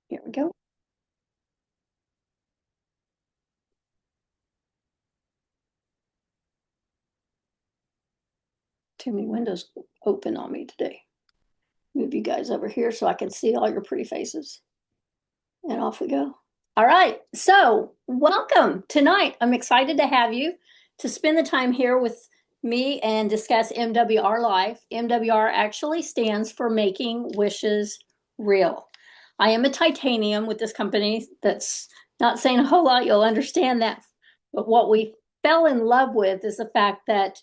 Here we go. Too many windows open on me today. Move you guys over here so I can see all your pretty faces. And off we go. All right, so welcome tonight. I'm excited to have you to spend the time here with me and discuss MWR Life. MWR actually stands for Making Wishes Real. I am a titanium with this company. That's not saying a whole lot. You'll understand that. But what we fell in love with is the fact that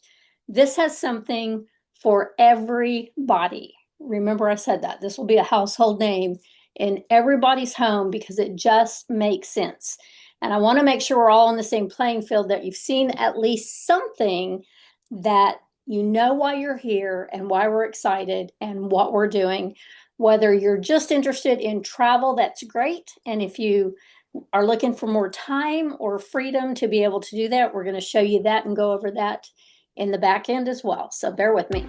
this has something for everybody. Remember, I said that this will be a household name in everybody's home because it just makes sense. And I want to make sure we're all on the same playing field, that you've seen at least something that you know why you're here and why we're excited and what we're doing. Whether you're just interested in travel, that's great. And if you are looking for more time or freedom to be able to do that, we're going to show you that and go over that in the back end as well. So bear with me.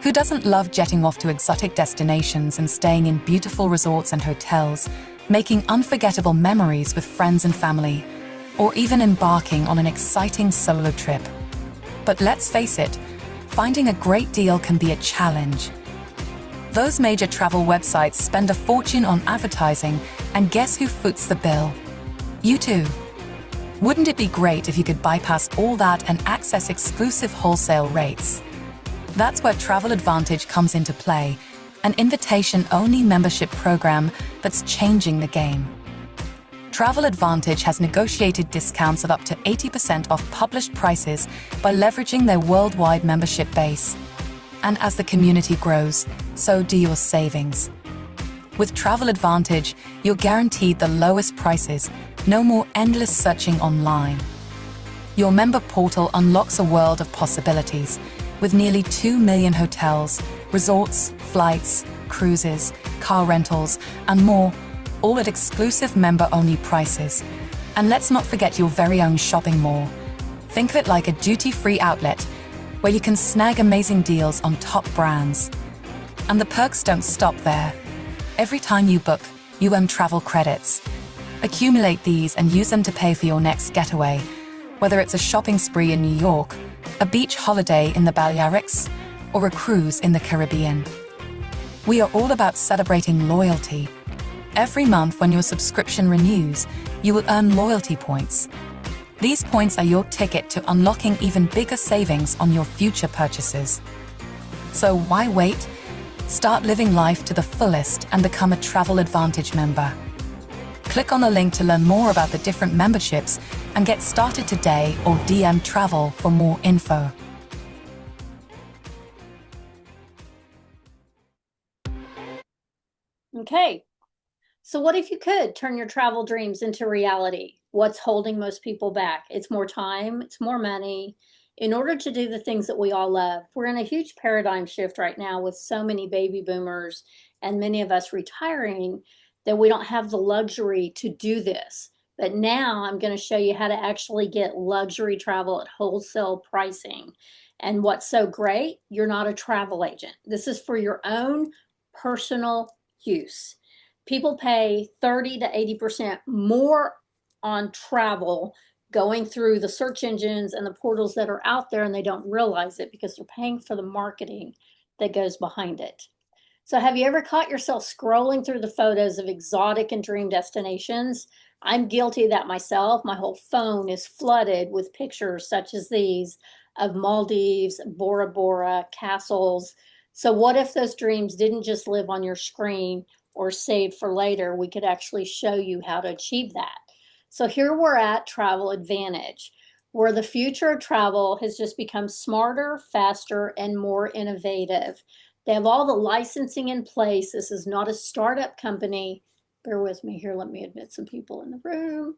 Who doesn't love jetting off to exotic destinations and staying in beautiful resorts and hotels, making unforgettable memories with friends and family, or even embarking on an exciting solo trip? But let's face it, finding a great deal can be a challenge. Those major travel websites spend a fortune on advertising, and guess who foots the bill? You too. Wouldn't it be great if you could bypass all that and access exclusive wholesale rates? That's where Travel Advantage comes into play, an invitation-only membership program that's changing the game. Travel Advantage has negotiated discounts of up to 80% off published prices by leveraging their worldwide membership base. And as the community grows, so do your savings. With Travel Advantage, you're guaranteed the lowest prices, no more endless searching online. Your member portal unlocks a world of possibilities, with nearly 2 million hotels, resorts, flights, cruises, car rentals, and more, all at exclusive member-only prices. And let's not forget your very own shopping mall. Think of it like a duty-free outlet, where you can snag amazing deals on top brands. And the perks don't stop there. Every time you book, you earn travel credits. Accumulate these and use them to pay for your next getaway, whether it's a shopping spree in New York, a beach holiday in the Balearics, or a cruise in the Caribbean. We are all about celebrating loyalty. Every month when your subscription renews, you will earn loyalty points. These points are your ticket to unlocking even bigger savings on your future purchases. So why wait? Start living life to the fullest and become a Travel Advantage member. Click on the link to learn more about the different memberships and get started today, or DM Travel for more info. Okay, so what if you could turn your travel dreams into reality? What's holding most people back? It's more time, it's more money. In order to do the things that we all love, we're in a huge paradigm shift right now with so many baby boomers and many of us retiring that we don't have the luxury to do this. But now I'm going to show you how to actually get luxury travel at wholesale pricing. And what's so great, you're not a travel agent. This is for your own personal use. People pay 30 to 80% more on travel going through the search engines and the portals that are out there, and they don't realize it because they're paying for the marketing that goes behind it. So have you ever caught yourself scrolling through the photos of exotic and dream destinations? I'm guilty of that myself. My whole phone is flooded with pictures such as these of Maldives, Bora Bora, castles. So what if those dreams didn't just live on your screen or saved for later? We could actually show you how to achieve that. So here we're at Travel Advantage, where the future of travel has just become smarter, faster, and more innovative. They have all the licensing in place. This is not a startup company. Bear with me here. Let me admit some people in the room.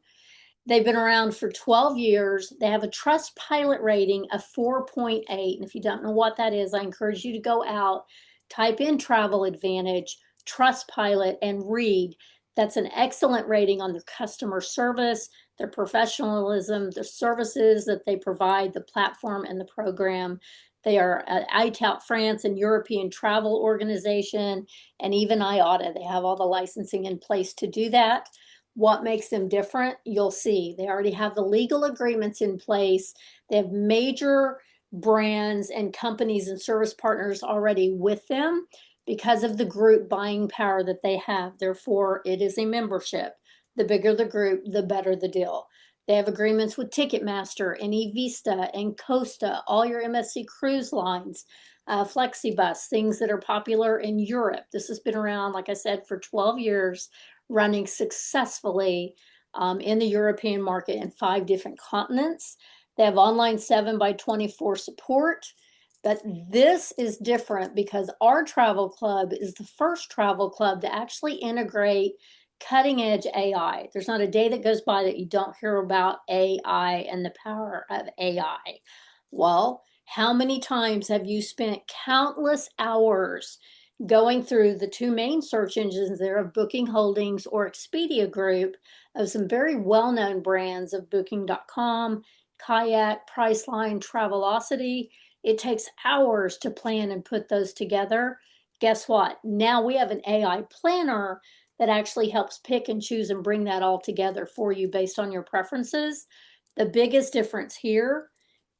They've been around for 12 years. They have a Trust Pilot rating of 4.8. And if you don't know what that is, I encourage you to go out, type in Travel Advantage, Trust Pilot, and read. That's an excellent rating on their customer service, their professionalism, the services that they provide, the platform and the program. They are ITAT France and European Travel Organization, and even IATA. They have all the licensing in place to do that. What makes them different? You'll see. They already have the legal agreements in place. They have major brands and companies and service partners already with them because of the group buying power that they have. Therefore, it is a membership. The bigger the group, the better the deal. They have agreements with Ticketmaster and eVista and Costa, all your MSC cruise lines, Flexibus, things that are popular in Europe. This has been around, like I said, for 12 years, running successfully in the European market in 5 different continents. They have online 7x24 support. But this is different because our travel club is the first travel club to actually integrate cutting edge AI. There's not a day that goes by that you don't hear about AI and the power of AI. Well, how many times have you spent countless hours going through the 2 main search engines there of Booking Holdings or Expedia Group of some very well-known brands of Booking.com, Kayak, Priceline, Travelocity? It takes hours to plan and put those together. Guess what? Now we have an AI planner that actually helps pick and choose and bring that all together for you based on your preferences. The biggest difference here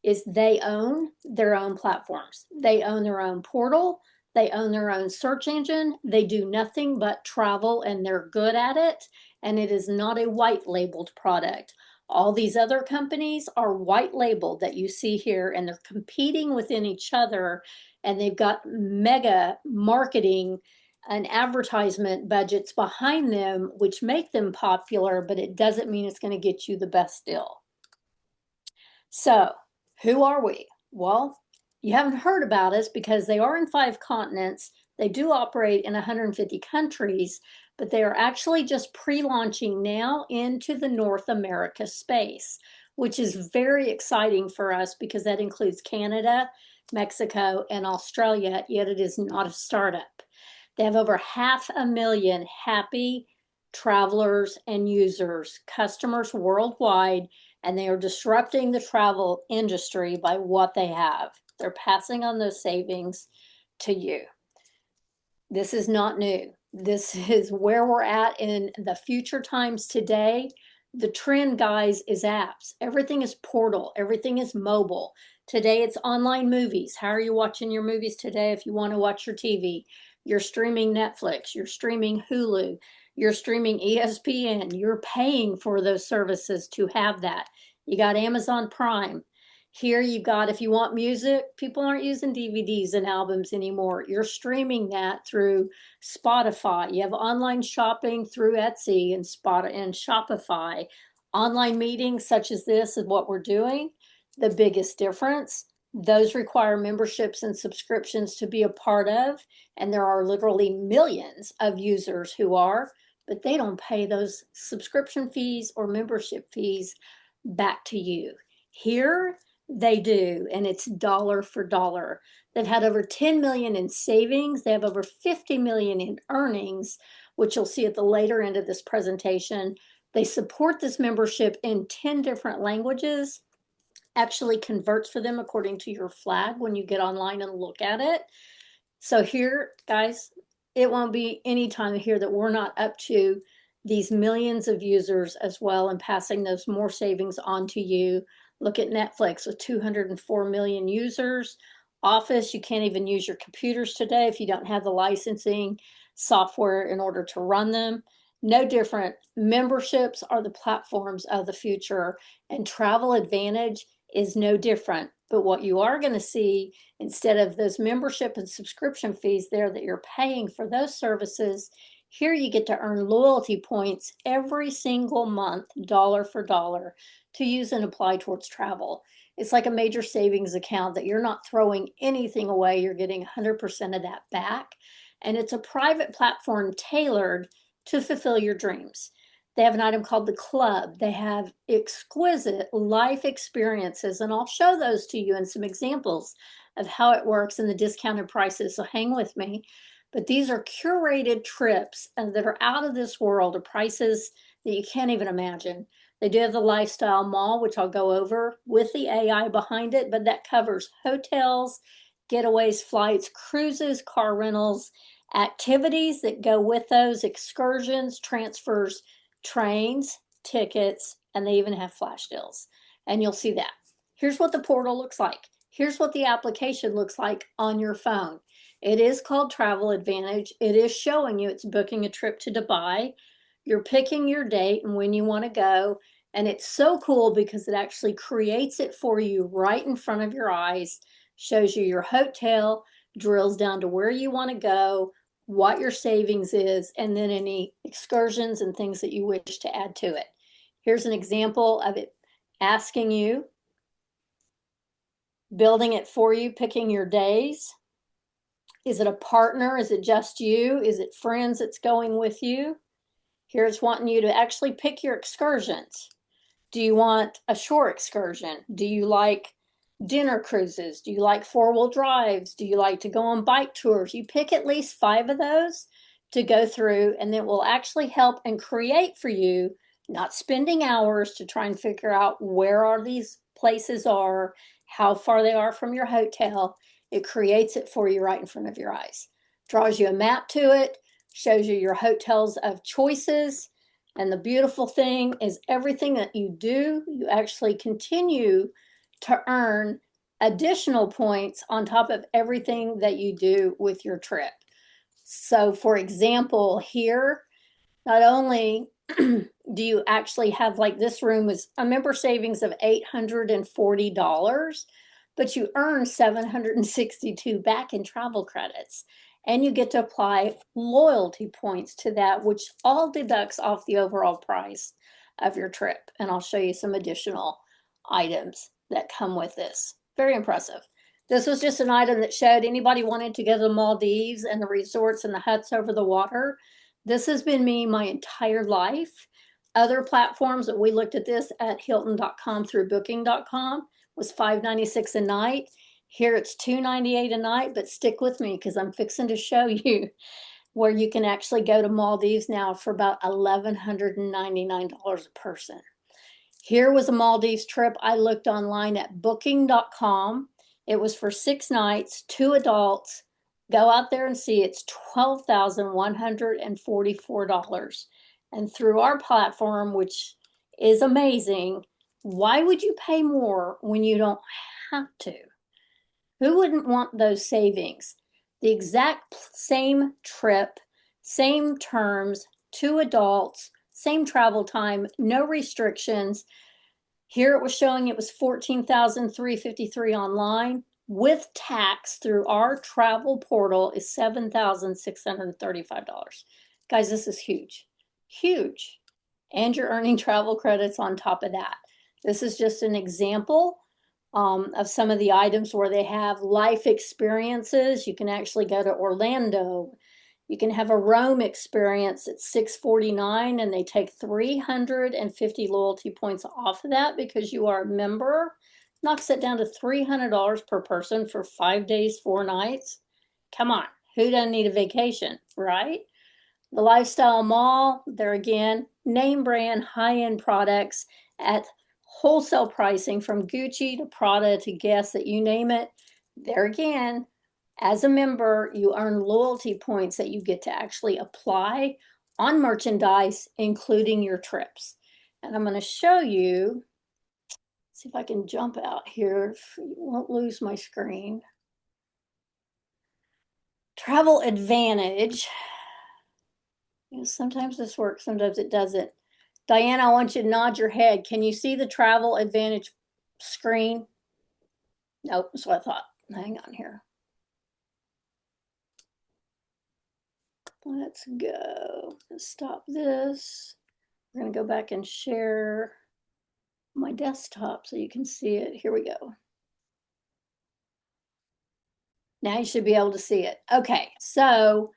is they own their own platforms. They own their own portal. They own their own search engine. They do nothing but travel and they're good at it. And it is not a white labeled product. All these other companies are white labeled that you see here, and they're competing within each other, and they've got mega marketing and advertisement budgets behind them, which make them popular, but it doesn't mean it's going to get you the best deal. So, who are we? Well, you haven't heard about us because they are in 5 continents. They do operate in 150 countries, but they are actually just pre-launching now into the North America space, which is very exciting for us because that includes Canada, Mexico, and Australia, yet it is not a startup. They have over 500,000 happy travelers and users, customers worldwide, and they are disrupting the travel industry by what they have. They're passing on those savings to you. This is not new. This is where we're at in the future times today. The trend, guys, is apps. Everything is portal. Everything is mobile. Today, it's online movies. How are you watching your movies today if you want to watch your TV? You're streaming Netflix. You're streaming Hulu. You're streaming ESPN. You're paying for those services to have that. You got Amazon Prime. Here you got, if you want music, people aren't using DVDs and albums anymore. You're streaming that through Spotify. You have online shopping through Etsy and Shopify. Online meetings such as this is what we're doing. The biggest difference, those require memberships and subscriptions to be a part of, and there are literally millions of users who are, but they don't pay those subscription fees or membership fees back to you. Here, they do, and it's dollar for dollar. They've had over 10 million in savings. They have over 50 million in earnings, which you'll see at the later end of this presentation. They support this membership in 10 different languages, actually converts for them according to your flag when you get online and look at it. So here, guys, it won't be any time here that we're not up to these millions of users as well and passing those more savings on to you. Look at Netflix with 204 million users. Office, you can't even use your computers today if you don't have the licensing software in order to run them. No different. Memberships are the platforms of the future, and Travel Advantage is no different. But what you are going to see, instead of those membership and subscription fees there that you're paying for those services, here you get to earn loyalty points every single month, dollar for dollar, to use and apply towards travel. It's like a major savings account that you're not throwing anything away. You're getting 100% of that back. And it's a private platform tailored to fulfill your dreams. They have an item called the Club. They have exquisite life experiences, and I'll show those to you in some examples of how it works and the discounted prices, so hang with me. But these are curated trips that are out of this world at prices that you can't even imagine. They do have the Lifestyle Mall, which I'll go over with the AI behind it, but that covers hotels getaways, flights, cruises, car rentals, activities that go with those, excursions, transfers, trains, tickets, and they even have flash deals. And you'll see that. Here's what the portal looks like. Here's what the application looks like on your phone. It is called Travel Advantage. It is showing you it's booking a trip to Dubai. You're picking your date and when you want to go. And it's so cool because it actually creates it for you right in front of your eyes, shows you your hotel, drills down to where you want to go, what your savings is, and then any excursions and things that you wish to add to it. Here's an example of it asking you, building it for you, picking your days. Is it a partner? Is it just you? Is it friends that's going with you? Here's wanting you to actually pick your excursions. Do you want a shore excursion? Do you like dinner cruises? Do you like four-wheel drives? Do you like to go on bike tours? You pick at least 5 of those to go through, and it will actually help and create for you, not spending hours to try and figure out where are these places are, how far they are from your hotel. It creates it for you right in front of your eyes. Draws you a map to it, shows you your hotels of choices. And the beautiful thing is everything that you do, you actually continue to earn additional points on top of everything that you do with your trip. So for example, here, not only do you actually have, like, this room is a member savings of $840, but you earn 762 back in travel credits. And you get to apply loyalty points to that, which all deducts off the overall price of your trip. And I'll show you some additional items that come with this. Very impressive. This was just an item that showed anybody wanted to go to the Maldives and the resorts and the huts over the water. This has been me my entire life. Other platforms that we looked at this at Hilton.com through Booking.com was $596 a night. Here it's $298 a night, but stick with me because I'm fixing to show you where you can actually go to Maldives now for about $1,199 a person. Here was a Maldives trip. I looked online at Booking.com. It was for 6 nights, 2 adults. Go out there and see. It's $12,144. And through our platform, which is amazing, why would you pay more when you don't have to? Who wouldn't want those savings? The exact same trip, same terms, 2 adults, same travel time, no restrictions. Here it was showing it was $14,353 online. With tax through our travel portal is $7,635. Guys, this is huge, huge. And you're earning travel credits on top of that. This is just an example of some of the items where they have life experiences. You can actually go to Orlando. You can have a Rome experience at $649, and they take 350 loyalty points off of that because you are a member. Knocks it down to $300 per person for 5 days, 4 nights. Come on, who doesn't need a vacation, right? The Lifestyle Mall, there again, name brand, high-end products at wholesale pricing from Gucci to Prada to Guess, that you name it. There again, as a member, you earn loyalty points that you get to actually apply on merchandise, including your trips. And I'm going to show you, see if I can jump out here. You won't lose my screen. Travel Advantage. You know, sometimes this works, sometimes it doesn't. Diana, I want you to nod your head. Can you see the Travel Advantage screen? Nope, that's what I thought. Hang on here. Let's go. Let's stop this. We're going to go back and share my desktop so you can see it. Here we go. Now you should be able to see it. Okay, so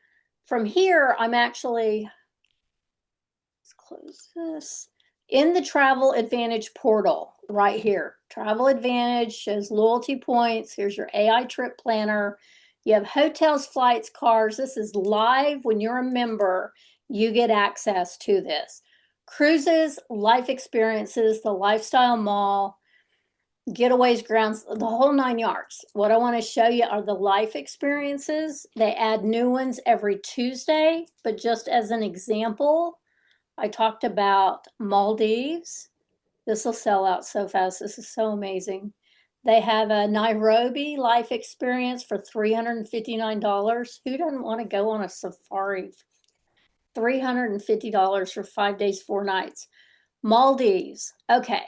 from here, I'm actually, let's close this. In the Travel Advantage portal right here, Travel Advantage shows loyalty points. Here's your AI trip planner. You have hotels, flights, cars. This is live. When you're a member, you get access to this. Cruises, life experiences, the Lifestyle Mall, getaways, grounds, the whole 9 yards. What I want to show you are the life experiences. They add new ones every Tuesday, but just as an example, I talked about Maldives. This will sell out so fast. This is so amazing. They have a Nairobi life experience for $359. Who doesn't want to go on a safari? $350 for 5 days, 4 nights. Maldives. Okay.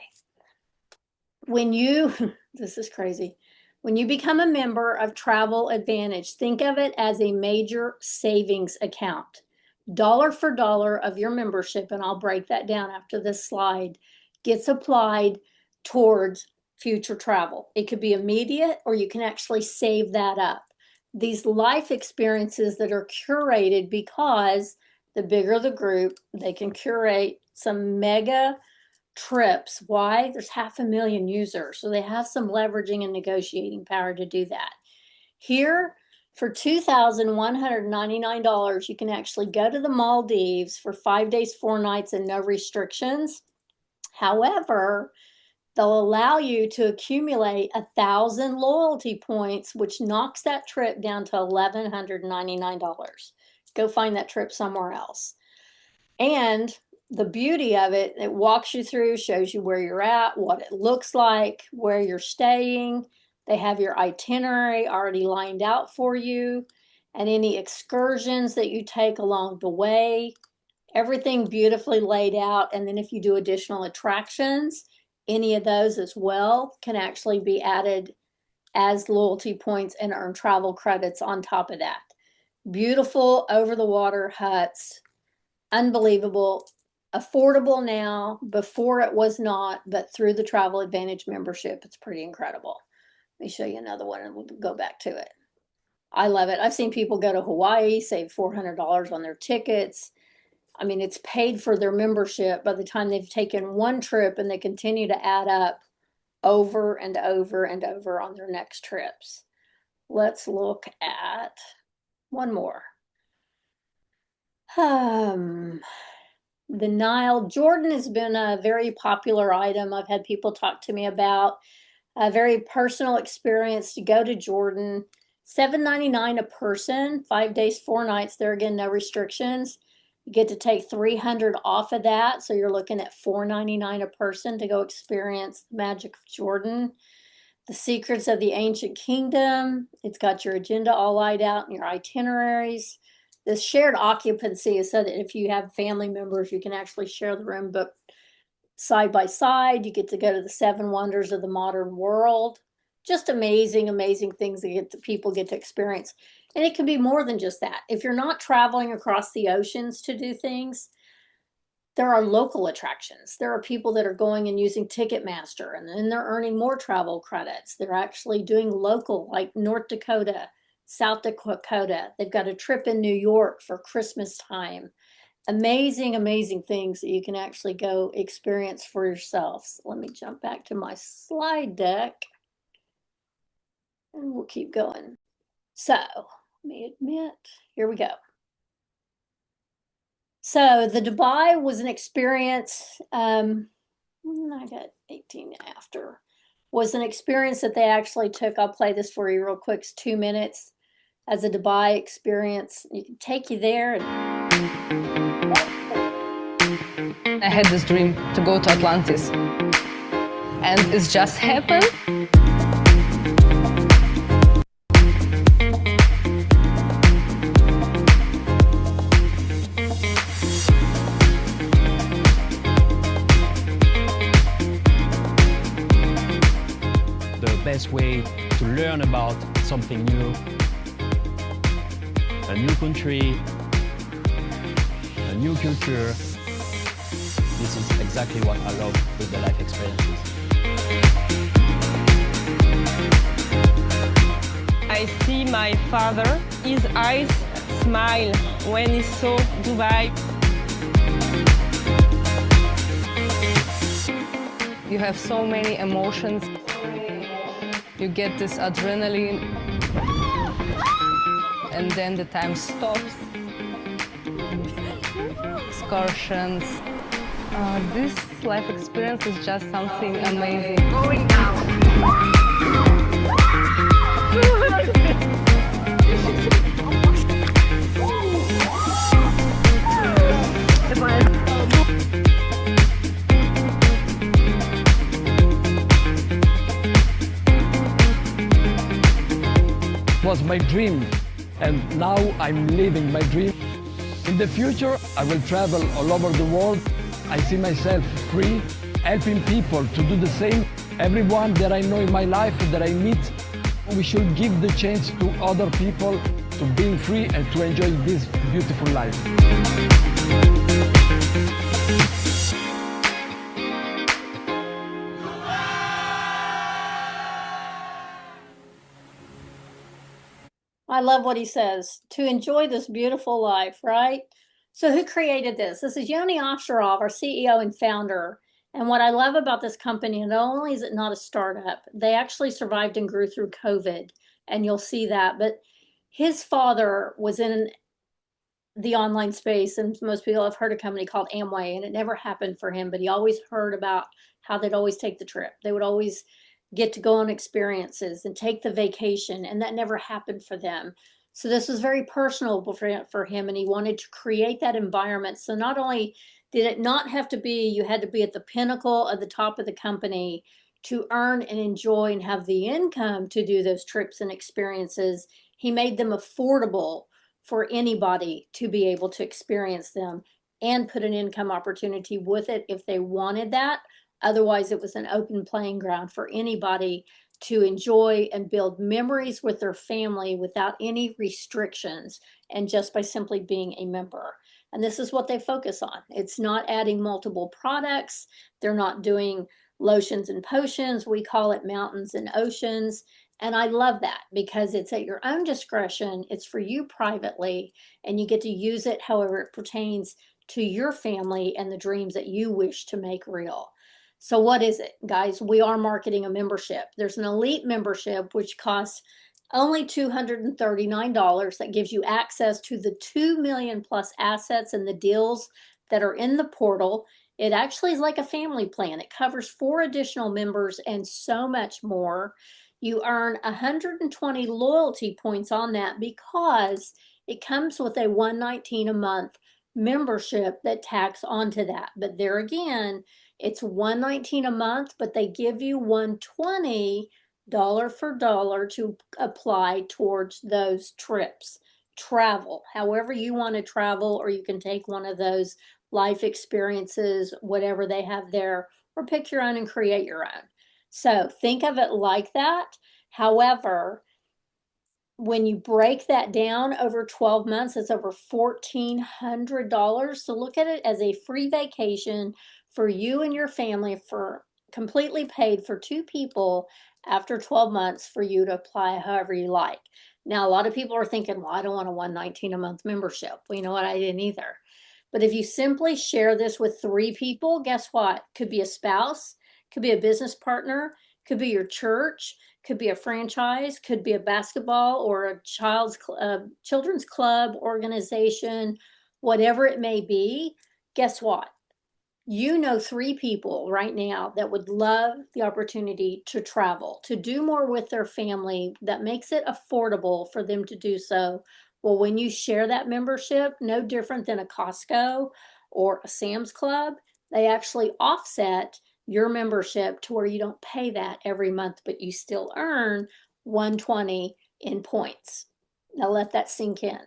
When you, this is crazy. When you become a member of Travel Advantage, think of it as a major savings account. Dollar for dollar of your membership, and I'll break that down after this slide, gets applied towards future travel. It could be immediate, or you can actually save that up. These life experiences that are curated, because the bigger the group, they can curate some mega trips. Why? There's 500,000 users, so they have some leveraging and negotiating power to do that. Here, for $2,199, you can actually go to the Maldives for 5 days, 4 nights, and no restrictions. However, they'll allow you to accumulate 1,000 loyalty points, which knocks that trip down to $1,199. Go find that trip somewhere else. And the beauty of it, it walks you through, shows you where you're at, what it looks like, where you're staying. They have your itinerary already lined out for you, and any excursions that you take along the way, everything beautifully laid out. And then if you do additional attractions, any of those as well can actually be added as loyalty points and earn travel credits on top of that. Beautiful over the water huts, unbelievable, affordable now. Before it was not, but through the Travel Advantage membership, it's pretty incredible. Let me show you another one and we'll go back to it. I love it. I've seen people go to Hawaii, save $400 on their tickets. I mean, it's paid for their membership by the time they've taken one trip, and they continue to add up over and over and over on their next trips. Let's look at one more. The Nile. Jordan has been a very popular item. I've had people talk to me about a very personal experience to go to Jordan. $7.99 a person, 5 days, 4 nights. There again, no restrictions. You get to take $300 off of that, so you're looking at $4.99 a person to go experience the magic of Jordan. The Secrets of the Ancient Kingdom. It's got your agenda all laid out and your itineraries. The shared occupancy is so that if you have family members, you can actually share the room book side by side. You get to go to the 7 wonders of the modern world. Just amazing, amazing things that people get to experience. And it can be more than just that. If you're not traveling across the oceans to do things, there are local attractions. There are people that are going and using Ticketmaster, and then they're earning more travel credits. They're actually doing local, like North Dakota, South Dakota. They've got a trip in New York for Christmas time. Amazing, amazing things that you can actually go experience for yourselves. Let me jump back to my slide deck and we'll keep going. So let me admit, here we go. So the Dubai was an experience, I got 18 after, was an experience that they actually took. I'll play this for you real quick. It's 2 minutes as a Dubai experience. You can take you there. I had this dream to go to Atlantis, and it's just happened. The best way to learn about something new, a new country, a new culture. This is exactly what I love with the life experiences. I see my father, his eyes smile when he saw Dubai. You have so many emotions. You get this adrenaline, and then the time stops. Excursions, This life experience is just something amazing. Going down. Was my dream, and now I'm living my dream. In the future, I will travel all over the world. I see myself free, helping people to do the same. Everyone that I know in my life, that I meet, we should give the chance to other people to being free and to enjoy this beautiful life. I love what he says, to enjoy this beautiful life, right? So who created this? This is Yoni Osharov, our CEO and founder. And what I love about this company, not only is it not a startup, they actually survived and grew through COVID, and you'll see that. But his father was in the online space, and most people have heard a company called Amway, and it never happened for him, but he always heard about how they'd always take the trip. They would always get to go on experiences and take the vacation, and that never happened for them. So this was very personal for him, and he wanted to create that environment. So not only did it not have to be, you had to be at the pinnacle of the top of the company to earn and enjoy and have the income to do those trips and experiences, he made them affordable for anybody to be able to experience them and put an income opportunity with it if they wanted that. Otherwise, it was an open playing ground for anybody to enjoy and build memories with their family without any restrictions and just by simply being a member. And this is what they focus on. It's not adding multiple products. They're not doing lotions and potions. We call it mountains and oceans. And I love that because it's at your own discretion. It's for you privately, and you get to use it however it pertains to your family and the dreams that you wish to make real. So what is it, guys? We are marketing a membership. There's an elite membership, which costs only $239 that gives you access to the 2 million plus assets and the deals that are in the portal. It actually is like a family plan. It covers 4 additional members and so much more. You earn 120 loyalty points on that because it comes with a $119 a month membership that tacks onto that. But there again, it's $119 a month, but they give you $120 dollar for dollar to apply towards those trips. Travel, however you want to travel, or you can take one of those life experiences, whatever they have there, or pick your own and create your own. So think of it like that. However, when you break that down over 12 months, it's over $1,400. So look at it as a free vacation for you and your family, for completely paid for 2 people after 12 months for you to apply however you like. Now, a lot of people are thinking, well, I don't want a $119 a month membership. Well, you know what? I didn't either. But if you simply share this with 3 people, guess what? Could be a spouse, could be a business partner, could be your church, could be a franchise, could be a basketball or a children's club organization, whatever it may be. Guess what? You know 3 people right now that would love the opportunity to travel, to do more with their family, that makes it affordable for them to do so. Well, when you share that membership, no different than a Costco or a Sam's Club, they actually offset your membership to where you don't pay that every month, but you still earn 120 in points. Now let that sink in.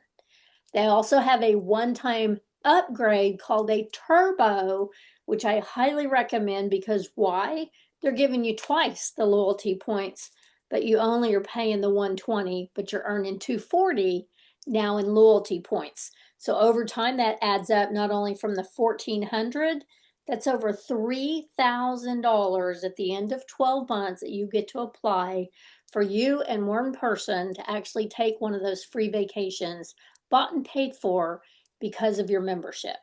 They also have a one-time upgrade called a turbo, which I highly recommend because why? They're giving you twice the loyalty points, but you only are paying the 120, but you're earning 240 now in loyalty points. So over time, that adds up not only from the 1,400, that's over $3,000 at the end of 12 months that you get to apply for you and one person to actually take one of those free vacations bought and paid for because of your membership.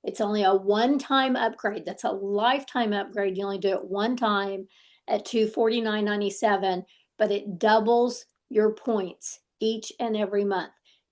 It's only a one-time upgrade. That's a lifetime upgrade. You only do it one time at $249.97, but it doubles your points each and every month.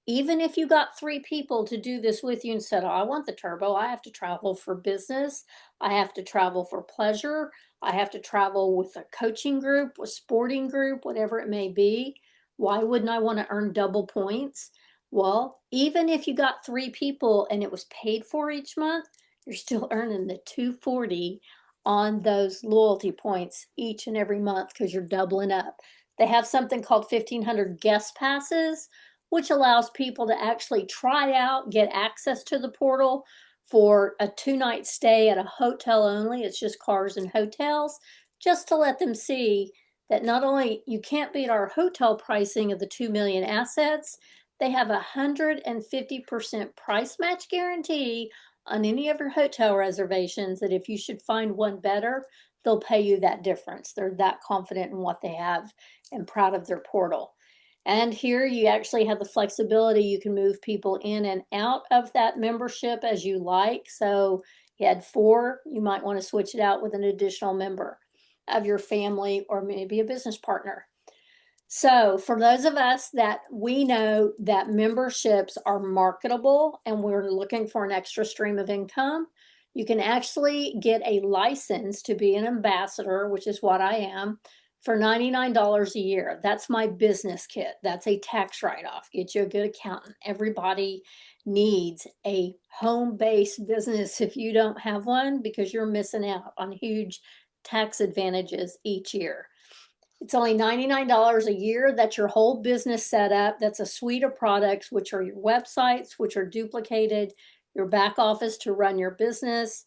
Even if you got 3 people to do this with you and said, oh, I want the turbo, I have to travel for business, I have to travel for pleasure, I have to travel with a coaching group, a sporting group, whatever it may be. Why wouldn't I want to earn double points? Well, even if you got 3 people and it was paid for each month, you're still earning the 240 on those loyalty points each and every month because you're doubling up. They have something called 1,500 guest passes, which allows people to actually try out, get access to the portal for a 2-night stay at a hotel only. It's just cars and hotels, just to let them see that not only you can't beat our hotel pricing of the 2 million assets, they have 150% price match guarantee on any of your hotel reservations, that if you should find one better, they'll pay you that difference. They're that confident in what they have and proud of their portal. And here you actually have the flexibility. You can move people in and out of that membership as you like. So you had 4, you might want to switch it out with an additional member of your family or maybe a business partner. So for those of us that we know that memberships are marketable and we're looking for an extra stream of income, you can actually get a license to be an ambassador, which is what I am, for $99 a year. That's my business kit. That's a tax write-off. Get you a good accountant. Everybody needs a home-based business if you don't have one, because you're missing out on huge tax advantages each year. It's only $99 a year. That's your whole business setup. That's a suite of products, which are your websites, which are duplicated, your back office to run your business,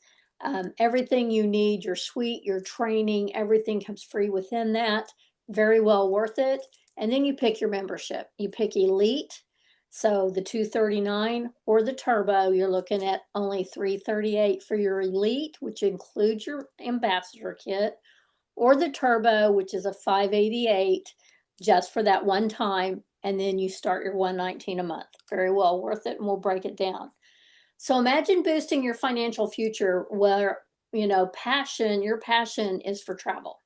everything you need, your suite, your training, everything comes free within that. Very well worth it. And then you pick your membership. You pick Elite, so the $239, or the Turbo. You're looking at only $338 for your Elite, which includes your ambassador kit, or the Turbo, which is a $588 just for that one time, and then you start your $119 a month. Very well worth it, and we'll break it down. So imagine boosting your financial future where, your passion is for travel.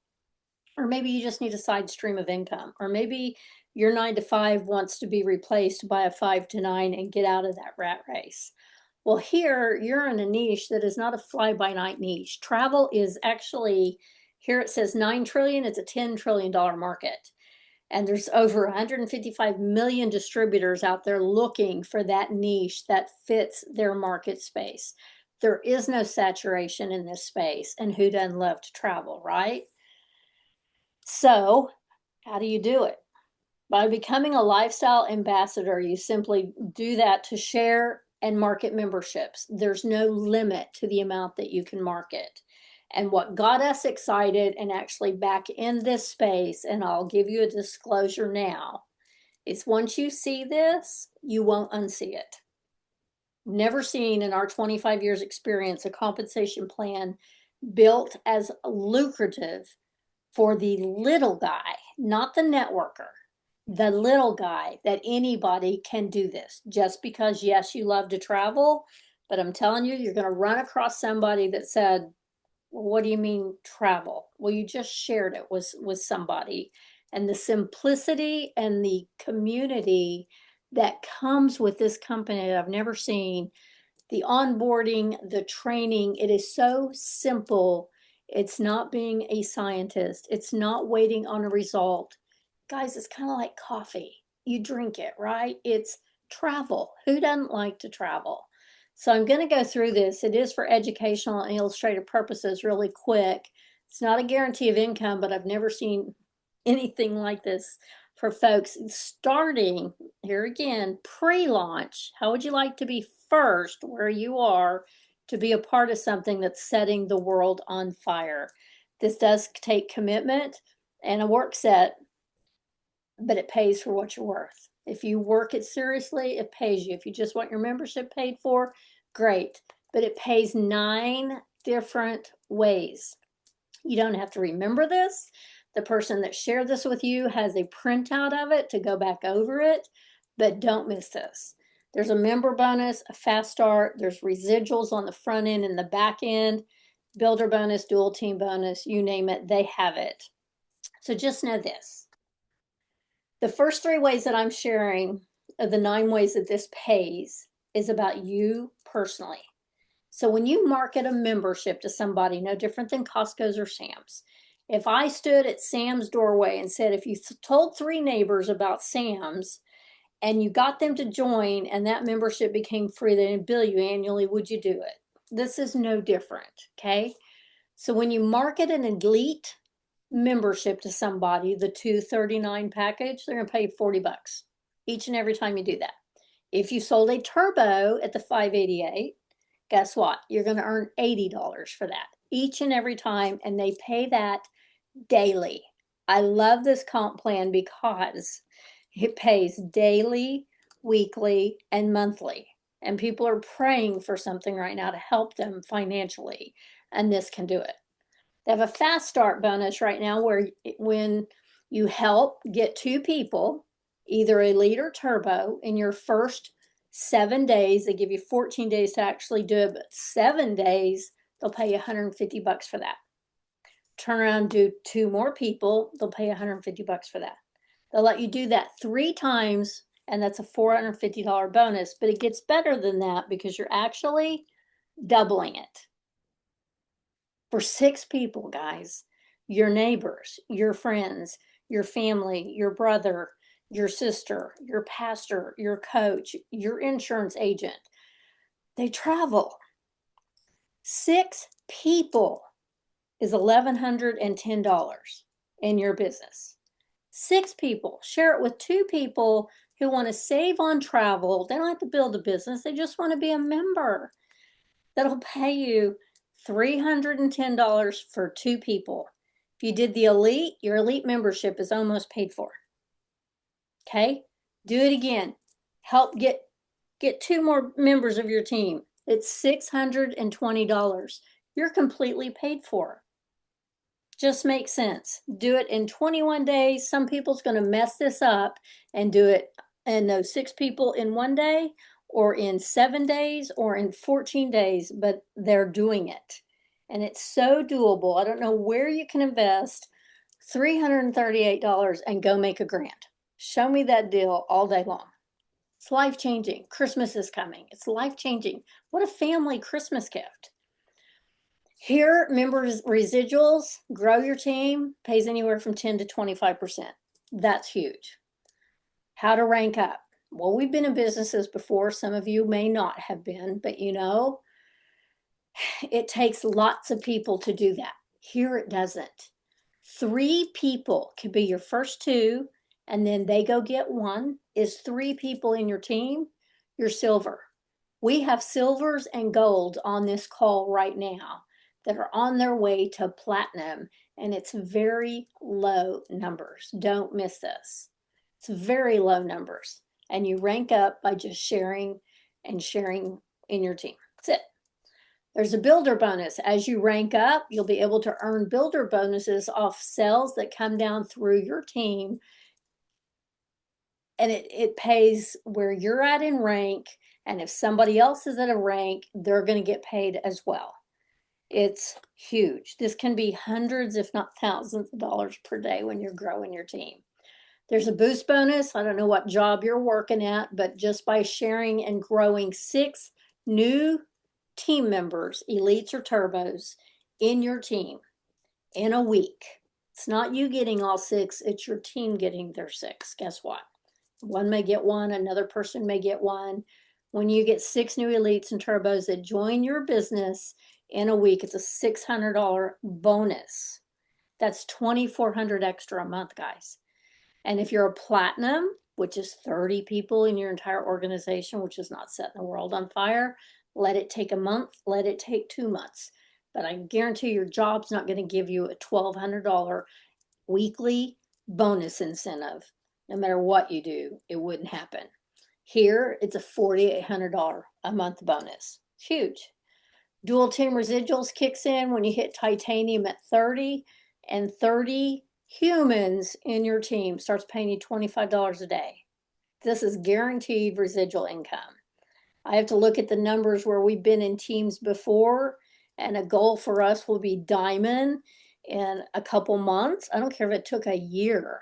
Or maybe you just need a side stream of income. Or maybe your 9 to 5 wants to be replaced by a 5 to 9 and get out of that rat race. Well, here you're in a niche that is not a fly-by-night niche. Travel is actually, here it says 9 trillion, it's a $10 trillion market. And there's over 155 million distributors out there looking for that niche that fits their market space. There is no saturation in this space. And who doesn't love to travel, right? So how do you do it? By becoming a lifestyle ambassador, you simply do that to share and market memberships. There's no limit to the amount that you can market. And what got us excited and actually back in this space, and I'll give you a disclosure now, is once you see this, you won't unsee it. Never seen in our 25 years experience a compensation plan built as lucrative for the little guy, not the networker, the little guy, that anybody can do this. Just because, yes, you love to travel, but I'm telling you, you're going to run across somebody that said, well, what do you mean travel? Well, you just shared it with somebody. And the simplicity and the community that comes with this company that I've never seen, the onboarding, the training, it is so simple. It's not being a scientist. It's not waiting on a result. Guys, it's kind of like coffee. You drink it, right? It's travel. Who doesn't like to travel? So I'm going to go through this. It is for educational and illustrative purposes really quick. It's not a guarantee of income, but I've never seen anything like this for folks starting, here again, pre-launch. How would you like to be first where you are to be a part of something that's setting the world on fire? This does take commitment and a work set, but it pays for what you're worth. If you work it seriously, it pays you. If you just want your membership paid for, great. But it pays 9 different ways. You don't have to remember this. The person that shared this with you has a printout of it to go back over it, but don't miss this. There's a member bonus, a fast start. There's residuals on the front end and the back end, builder bonus, dual team bonus, you name it, they have it. So just know this. The first 3 ways that I'm sharing of the 9 ways that this pays is about you personally. So when you market a membership to somebody, no different than Costco's or Sam's, if I stood at Sam's doorway and said, if you told 3 neighbors about Sam's and you got them to join and that membership became free, they didn't bill you annually, would you do it? This is no different, okay? So when you market an elite membership to somebody, the $239 package, they're gonna pay you $40 each and every time you do that. If you sold a turbo at the $588, guess what? You're gonna earn $80 for that each and every time, and they pay that daily. I love this comp plan because it pays daily, weekly, and monthly. And people are praying for something right now to help them financially, and this can do it. They have a fast start bonus right now where when you help get 2 people, either elite or turbo, in your first 7 days, they give you 14 days to actually do it, but 7 days, they'll pay you $150 for that. Turn around, do 2 more people, they'll pay $150 for that. They'll let you do that 3 times, and that's a $450 bonus, but it gets better than that because you're actually doubling it. For 6 people, guys, your neighbors, your friends, your family, your brother, your sister, your pastor, your coach, your insurance agent, they travel. 6 people is $1,110 in your business. 6 people. Share it with 2 people who want to save on travel. They don't have to build a business. They just want to be a member. That'll pay you $310 for 2 people. If you did the elite, your elite membership is almost paid for. Okay? Do it again. Help get 2 more members of your team. It's $620. You're completely paid for. Just makes sense. Do it in 21 days. Some people's going to mess this up and do it and those 6 people in 1 day or in 7 days or in 14 days, but they're doing it. And it's so doable. I don't know where you can invest $338 and go make a grant. Show me that deal all day long. It's life-changing. Christmas is coming. It's life-changing. What a family Christmas gift. Here, members residuals, grow your team, pays anywhere from 10 to 25%. That's huge. How to rank up. Well, we've been in businesses before. Some of you may not have been, but you know, it takes lots of people to do that. Here it doesn't. 3 people could be your first 2, and then they go get 1. Is 3 people in your team, you're silver. We have silvers and golds on this call right now that are on their way to platinum, and it's very low numbers. Don't miss this. It's very low numbers, and you rank up by just sharing and sharing in your team. That's it. There's a builder bonus. As you rank up, you'll be able to earn builder bonuses off sales that come down through your team, and it pays where you're at in rank, and if somebody else is at a rank, they're going to get paid as well. It's huge. This can be hundreds, if not thousands of dollars per day when you're growing your team. There's a boost bonus. I don't know what job you're working at, but just by sharing and growing 6 new team members, elites or turbos, in your team in a week. It's not you getting all 6, it's your team getting their 6. Guess what? One may get 1, another person may get 1. When you get 6 new elites and turbos that join your business in a week, it's a $600 bonus. That's $2,400 extra a month, guys. And if you're a platinum, which is 30 people in your entire organization, which is not setting the world on fire, let it take a month, let it take 2 months. But I guarantee your job's not going to give you a $1,200 weekly bonus incentive. No matter what you do, it wouldn't happen. Here, it's a $4,800 a month bonus. It's huge. Dual team residuals kicks in when you hit titanium at 30, and 30 humans in your team starts paying you $25 a day. This is guaranteed residual income. I have to look at the numbers where we've been in teams before, and a goal for us will be diamond in a couple months. I don't care if it took a year,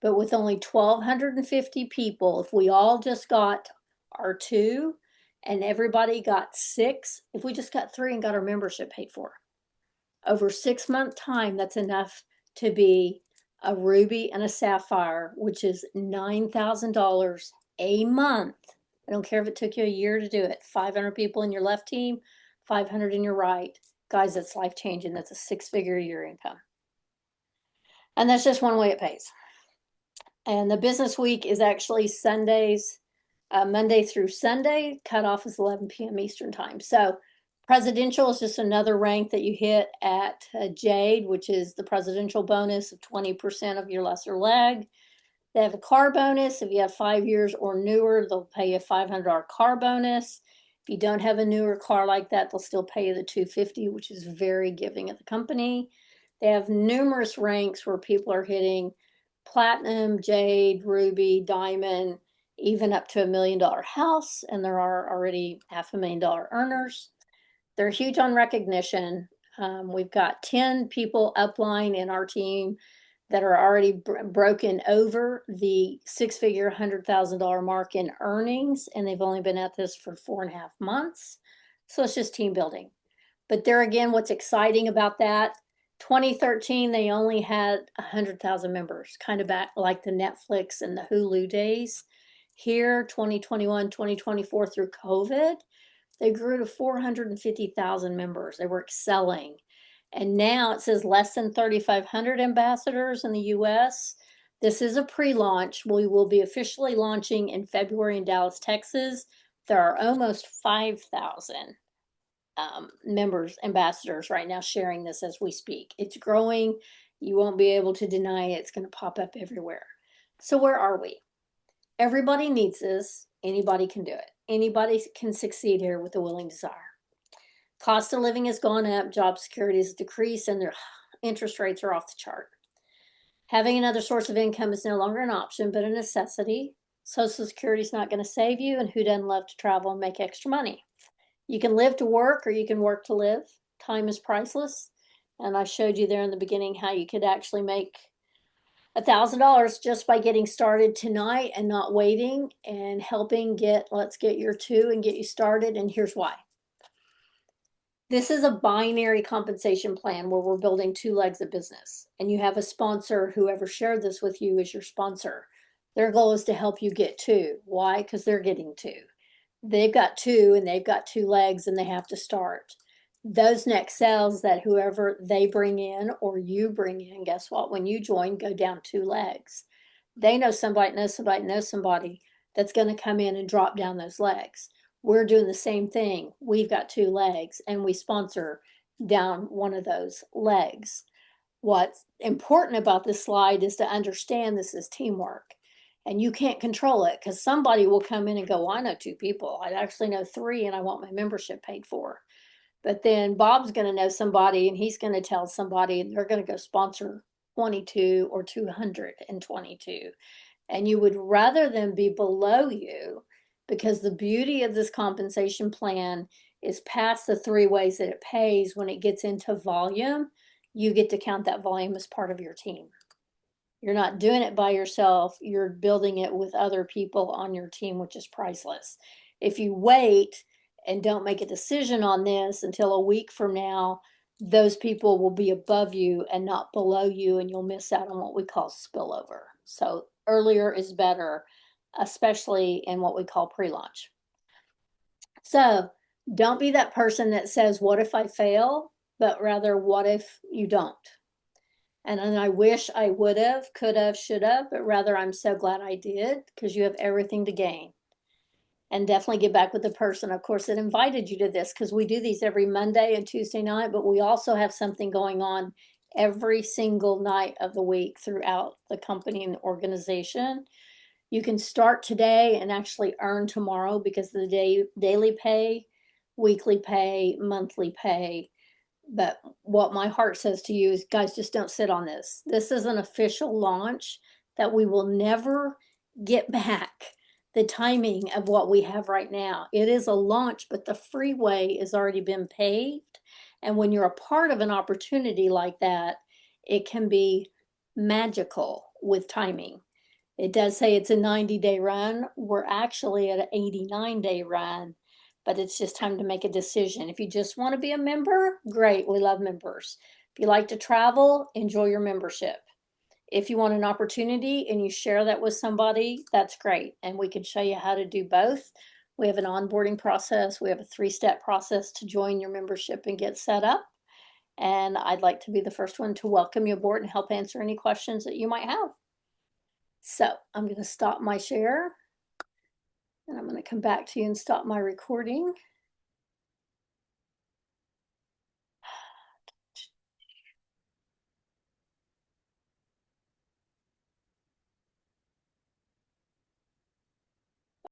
But with only 1,250 people, if we all just got our 2 and everybody got 6, if we just got 3 and got our membership paid for, over 6-month time, that's enough to be a ruby and a sapphire, which is $9,000 a month. I don't care if it took you a year to do it. 500 people in your left team, 500 in your right. Guys, that's life changing. That's a 6-figure a year income. And that's just one way it pays. And the business week is actually Sundays, Monday through Sunday. Cutoff is 11 p.m. Eastern time. So presidential is just another rank that you hit at Jade, which is the presidential bonus of 20% of your lesser leg. They have a car bonus. If you have 5 years or newer, they'll pay you a $500 car bonus. If you don't have a newer car like that, they'll still pay you the $250, which is very giving of the company. They have numerous ranks where people are hitting platinum, jade, ruby, diamond, even up to $1 million house, and there are already $500,000 earners. They're huge on recognition. We've got 10 people upline in our team that are already broken over the 6-figure $100,000 mark in earnings, and they've only been at this for 4.5 months. So it's just team building. But there again, what's exciting about that, 2013, they only had 100,000 members, kind of back like the Netflix and the Hulu days. Here, 2021, 2024 through COVID, they grew to 450,000 members. They were excelling. And now it says less than 3,500 ambassadors in the US. This is a pre-launch. We will be officially launching in February in Dallas, Texas. There are almost 5,000 members, ambassadors right now sharing this as we speak. It's growing. You won't be able to deny it. It's going to pop up everywhere. So where are we? Everybody needs this. Anybody can do it. Anybody can succeed here with a willing desire. Cost of living has gone up, job security has decreased, and their interest rates are off the chart. Having another source of income is no longer an option, but a necessity. Social Security is not going to save you, and who doesn't love to travel and make extra money? You can live to work or you can work to live. Time is priceless. And I showed you there in the beginning how you could actually make $1,000 just by getting started tonight and not waiting and helping let's get your 2 and get you started. And here's why. This is a binary compensation plan where we're building 2 legs of business. And you have a sponsor, whoever shared this with you is your sponsor. Their goal is to help you get 2. Why? Because they're getting 2. They've got 2 and they've got 2 legs and they have to start. Those next sales that whoever they bring in or you bring in, guess what? When you join, go down 2 legs. They know somebody knows somebody knows somebody that's going to come in and drop down those legs. We're doing the same thing. We've got 2 legs and we sponsor down one of those legs. What's important about this slide is to understand this is teamwork. And you can't control it because somebody will come in and go, well, I know 2 people. I actually know 3 and I want my membership paid for. But then Bob's going to know somebody and he's going to tell somebody and they're going to go sponsor 22 or 222. And you would rather them be below you because the beauty of this compensation plan is past the 3 ways that it pays. When it gets into volume, you get to count that volume as part of your team. You're not doing it by yourself. You're building it with other people on your team, which is priceless. If you wait and don't make a decision on this until a week from now, those people will be above you and not below you, and you'll miss out on what we call spillover. So earlier is better, especially in what we call pre-launch. So don't be that person that says, what if I fail? But rather, what if you don't? And I wish I would have, could have, should have, but rather I'm so glad I did because you have everything to gain. And definitely get back with the person, of course, that invited you to this because we do these every Monday and Tuesday night, but we also have something going on every single night of the week throughout the company and the organization. You can start today and actually earn tomorrow because of the daily pay, weekly pay, monthly pay. But what my heart says to you is, guys, just don't sit on this. This is an official launch that we will never get back the timing of what we have right now. It is a launch, but the freeway has already been paved. And when you're a part of an opportunity like that, it can be magical with timing. It does say it's a 90-day run. We're actually at an 89-day run, but it's just time to make a decision. If you just want to be a member, great. We love members. If you like to travel, enjoy your membership. If you want an opportunity and you share that with somebody, that's great. And we can show you how to do both. We have an onboarding process. We have a 3-step process to join your membership and get set up. And I'd like to be the first one to welcome you aboard and help answer any questions that you might have. So I'm going to stop my share and I'm going to come back to you and stop my recording.